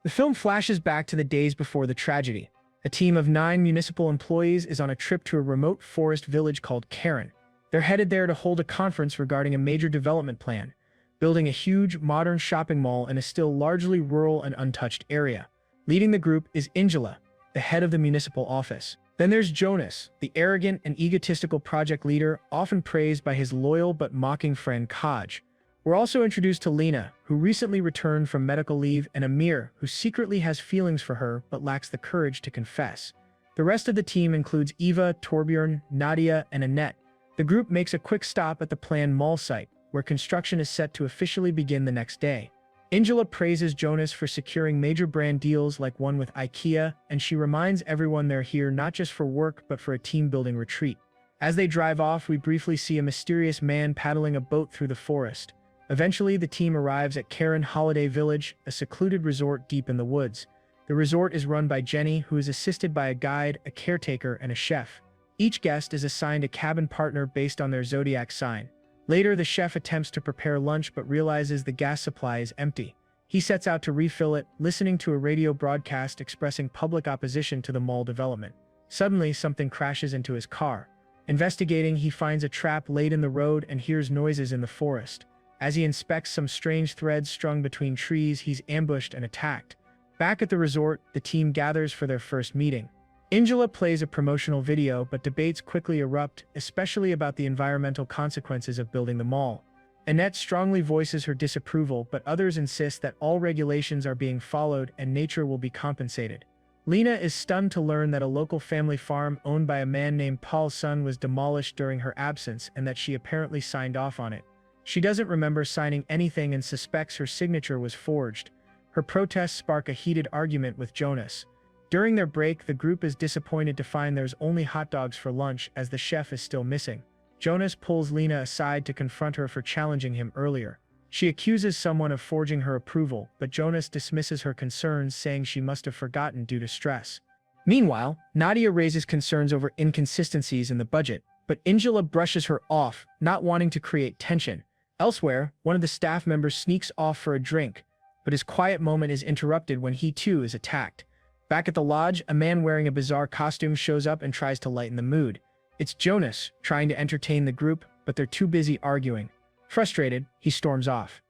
The film flashes back to the days before the tragedy. A team of 9 municipal employees is on a trip to a remote forest village called Karen. They're headed there to hold a conference regarding a major development plan, building a huge, modern shopping mall in a still largely rural and untouched area. Leading the group is Angela, the head of the municipal office. Then there's Jonas, the arrogant and egotistical project leader, often praised by his loyal but mocking friend Kaj. We're also introduced to Lena, who recently returned from medical leave, and Amir, who secretly has feelings for her but lacks the courage to confess. The rest of the team includes Eva, Torbjorn, Nadia, and Annette. The group makes a quick stop at the planned mall site, where construction is set to officially begin the next day. Angela praises Jonas for securing major brand deals like one with IKEA, and she reminds everyone they're here not just for work but for a team-building retreat. As they drive off, we briefly see a mysterious man paddling a boat through the forest. Eventually, the team arrives at Karen Holiday Village, a secluded resort deep in the woods. The resort is run by Jenny, who is assisted by a guide, a caretaker, and a chef. Each guest is assigned a cabin partner based on their zodiac sign. Later, the chef attempts to prepare lunch but realizes the gas supply is empty. He sets out to refill it, listening to a radio broadcast expressing public opposition to the mall development. Suddenly, something crashes into his car. Investigating, he finds a trap laid in the road and hears noises in the forest. As he inspects some strange threads strung between trees, he's ambushed and attacked. Back at the resort, the team gathers for their first meeting. Angela plays a promotional video, but debates quickly erupt, especially about the environmental consequences of building the mall. Annette strongly voices her disapproval, but others insist that all regulations are being followed and nature will be compensated. Lena is stunned to learn that a local family farm owned by a man named Paul's son was demolished during her absence and that she apparently signed off on it. She doesn't remember signing anything and suspects her signature was forged. Her protests spark a heated argument with Jonas. During their break, the group is disappointed to find there's only hot dogs for lunch as the chef is still missing. Jonas pulls Lena aside to confront her for challenging him earlier. She accuses someone of forging her approval, but Jonas dismisses her concerns, saying she must have forgotten due to stress. Meanwhile, Nadia raises concerns over inconsistencies in the budget, but Angela brushes her off, not wanting to create tension. Elsewhere, one of the staff members sneaks off for a drink, but his quiet moment is interrupted when he too is attacked. Back at the lodge, a man wearing a bizarre costume shows up and tries to lighten the mood. It's Jonas, trying to entertain the group, but they're too busy arguing. Frustrated, he storms off.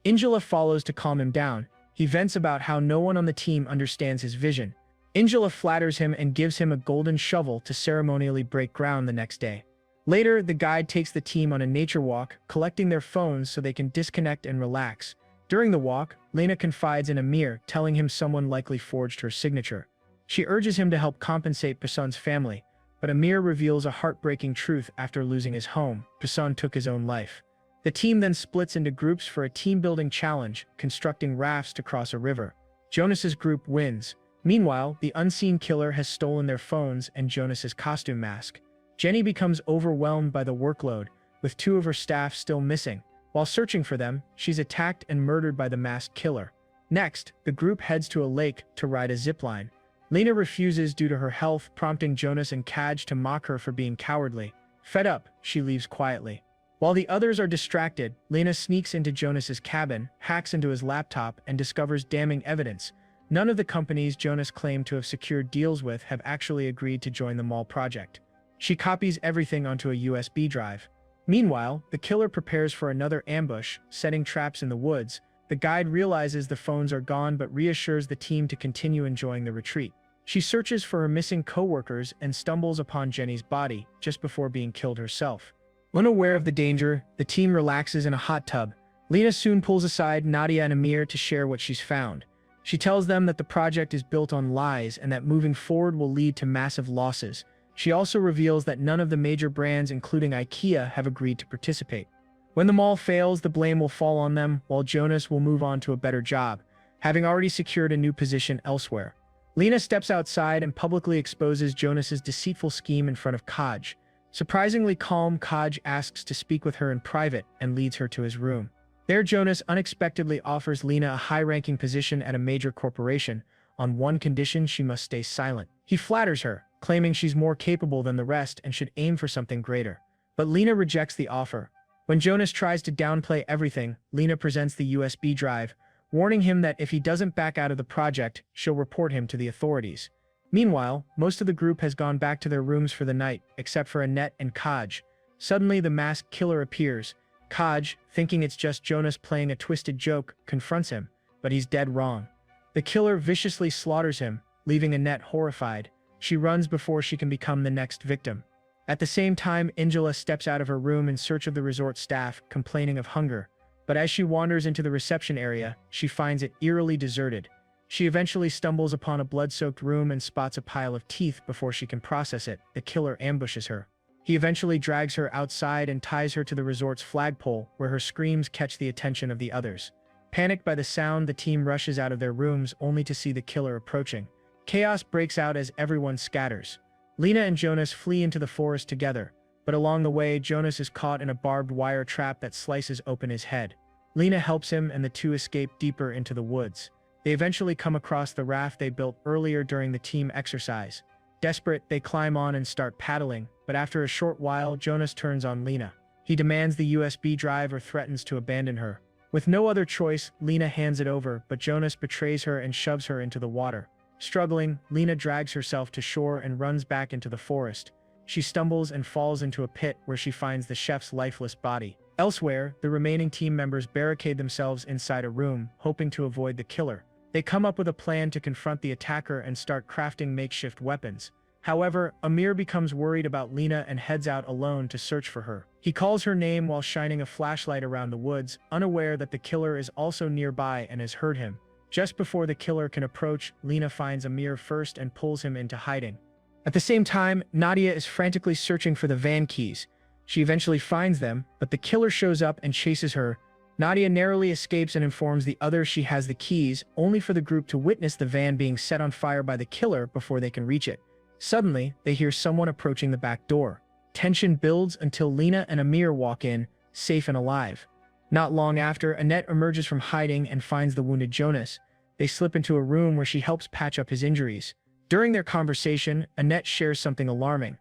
Angela follows to calm him down. He vents about how no one on the team understands his vision. Angela flatters him and gives him a golden shovel to ceremonially break ground the next day. Later, the guide takes the team on a nature walk, collecting their phones so they can disconnect and relax. During the walk, Lena confides in Amir, telling him someone likely forged her signature. She urges him to help compensate Passan's family, but Amir reveals a heartbreaking truth after losing his home. Passan took his own life. The team then splits into groups for a team-building challenge, constructing rafts to cross a river. Jonas's group wins. Meanwhile, the unseen killer has stolen their phones and Jonas's costume mask. Jenny becomes overwhelmed by the workload, with 2 of her staff still missing. While searching for them, she's attacked and murdered by the masked killer. Next, the group heads to a lake to ride a zipline. Lena refuses due to her health, prompting Jonas and Kaj to mock her for being cowardly. Fed up, she leaves quietly. While the others are distracted, Lena sneaks into Jonas's cabin, hacks into his laptop, and discovers damning evidence. None of the companies Jonas claimed to have secured deals with have actually agreed to join the mall project. She copies everything onto a USB drive. Meanwhile, the killer prepares for another ambush, setting traps in the woods. The guide realizes the phones are gone but reassures the team to continue enjoying the retreat. She searches for her missing co-workers and stumbles upon Jenny's body just before being killed herself. Unaware of the danger, the team relaxes in a hot tub. Lena soon pulls aside Nadia and Amir to share what she's found. She tells them that the project is built on lies and that moving forward will lead to massive losses. She also reveals that none of the major brands, including IKEA, have agreed to participate. When the mall fails, the blame will fall on them, while Jonas will move on to a better job, having already secured a new position elsewhere. Lena steps outside and publicly exposes Jonas's deceitful scheme in front of Kaj. Surprisingly calm, Kaj asks to speak with her in private and leads her to his room. There, Jonas unexpectedly offers Lena a high-ranking position at a major corporation. On one condition, she must stay silent. He flatters her, claiming she's more capable than the rest and should aim for something greater. But Lena rejects the offer. When Jonas tries to downplay everything, Lena presents the USB drive, warning him that if he doesn't back out of the project, she'll report him to the authorities. Meanwhile, most of the group has gone back to their rooms for the night, except for Annette and Kaj. Suddenly, the masked killer appears. Kaj, thinking it's just Jonas playing a twisted joke, confronts him, but he's dead wrong. The killer viciously slaughters him, leaving Annette horrified. She runs before she can become the next victim. At the same time, Angela steps out of her room in search of the resort staff, complaining of hunger. But as she wanders into the reception area, she finds it eerily deserted. She eventually stumbles upon a blood-soaked room and spots a pile of teeth before she can process it. The killer ambushes her. He eventually drags her outside and ties her to the resort's flagpole, where her screams catch the attention of the others. Panicked by the sound, the team rushes out of their rooms only to see the killer approaching. Chaos breaks out as everyone scatters. Lena and Jonas flee into the forest together, but along the way, Jonas is caught in a barbed wire trap that slices open his head. Lena helps him and the two escape deeper into the woods. They eventually come across the raft they built earlier during the team exercise. Desperate, they climb on and start paddling, but after a short while, Jonas turns on Lena. He demands the USB drive or threatens to abandon her. With no other choice, Lena hands it over, but Jonas betrays her and shoves her into the water. Struggling, Lena drags herself to shore and runs back into the forest. She stumbles and falls into a pit where she finds the chef's lifeless body. Elsewhere, the remaining team members barricade themselves inside a room, hoping to avoid the killer. They come up with a plan to confront the attacker and start crafting makeshift weapons. However, Amir becomes worried about Lena and heads out alone to search for her. He calls her name while shining a flashlight around the woods, unaware that the killer is also nearby and has heard him. Just before the killer can approach, Lena finds Amir first and pulls him into hiding. At the same time, Nadia is frantically searching for the van keys. She eventually finds them, but the killer shows up and chases her. Nadia narrowly escapes and informs the others she has the keys, only for the group to witness the van being set on fire by the killer before they can reach it. Suddenly, they hear someone approaching the back door. Tension builds until Lena and Amir walk in, safe and alive. Not long after, Annette emerges from hiding and finds the wounded Jonas. They slip into a room where she helps patch up his injuries. During their conversation, Annette shares something alarming.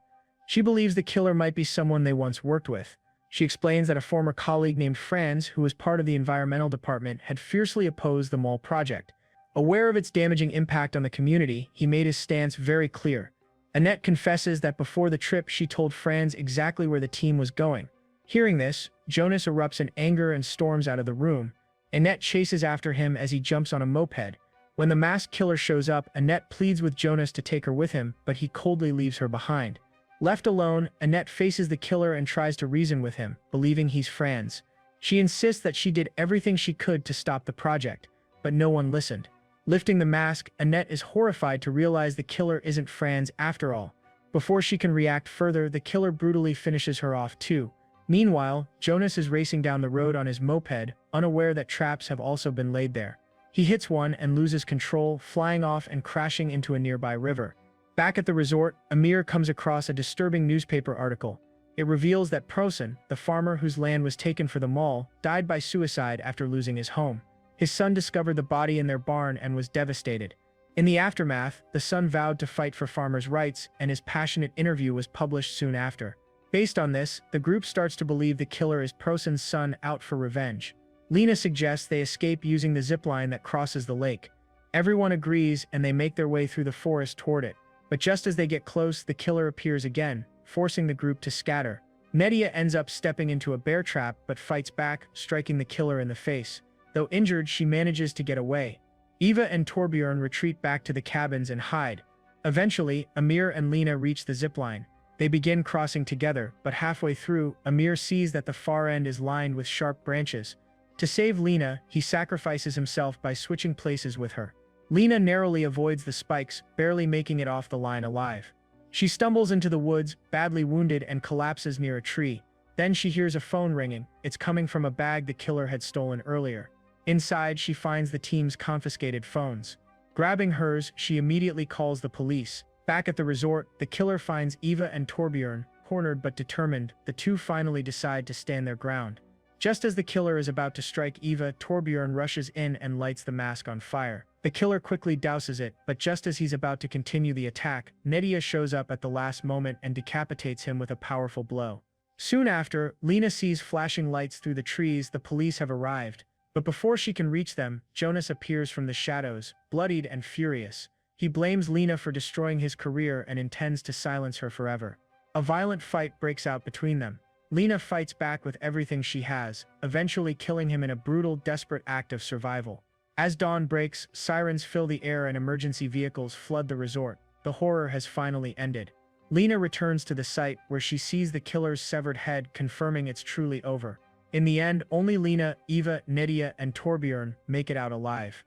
She believes the killer might be someone they once worked with. She explains that a former colleague named Franz, who was part of the environmental department, had fiercely opposed the mall project. Aware of its damaging impact on the community, he made his stance very clear. Annette confesses that before the trip she told Franz exactly where the team was going. Hearing this, Jonas erupts in anger and storms out of the room. Annette chases after him as he jumps on a moped. When the masked killer shows up, Annette pleads with Jonas to take her with him, but he coldly leaves her behind. Left alone, Annette faces the killer and tries to reason with him, believing he's Franz. She insists that she did everything she could to stop the project, but no one listened. Lifting the mask, Annette is horrified to realize the killer isn't Franz after all. Before she can react further, the killer brutally finishes her off too. Meanwhile, Jonas is racing down the road on his moped, unaware that traps have also been laid there. He hits one and loses control, flying off and crashing into a nearby river. Back at the resort, Amir comes across a disturbing newspaper article. It reveals that Prosen, the farmer whose land was taken for the mall, died by suicide after losing his home. His son discovered the body in their barn and was devastated. In the aftermath, the son vowed to fight for farmers' rights, and his passionate interview was published soon after. Based on this, the group starts to believe the killer is Prosen's son out for revenge. Lena suggests they escape using the zipline that crosses the lake. Everyone agrees and they make their way through the forest toward it. But just as they get close, the killer appears again, forcing the group to scatter. Nadia ends up stepping into a bear trap but fights back, striking the killer in the face. Though injured, she manages to get away. Eva and Torbjorn retreat back to the cabins and hide. Eventually, Amir and Lena reach the zipline. They begin crossing together, but halfway through, Amir sees that the far end is lined with sharp branches. To save Lena, he sacrifices himself by switching places with her. Lena narrowly avoids the spikes, barely making it off the line alive. She stumbles into the woods, badly wounded, and collapses near a tree. Then she hears a phone ringing. It's coming from a bag the killer had stolen earlier. Inside, she finds the team's confiscated phones. Grabbing hers, she immediately calls the police. Back at the resort, the killer finds Eva and Torbjorn, cornered but determined. The two finally decide to stand their ground. Just as the killer is about to strike Eva, Torbjorn rushes in and lights the mask on fire. The killer quickly douses it, but just as he's about to continue the attack, Nadia shows up at the last moment and decapitates him with a powerful blow. Soon after, Lena sees flashing lights through the trees. The police have arrived. But before she can reach them, Jonas appears from the shadows, bloodied and furious. He blames Lena for destroying his career and intends to silence her forever. A violent fight breaks out between them. Lena fights back with everything she has, eventually killing him in a brutal, desperate act of survival. As dawn breaks, sirens fill the air and emergency vehicles flood the resort. The horror has finally ended. Lena returns to the site where she sees the killer's severed head, confirming it's truly over. In the end, only Lena, Eva, Nydia, and Torbjörn make it out alive.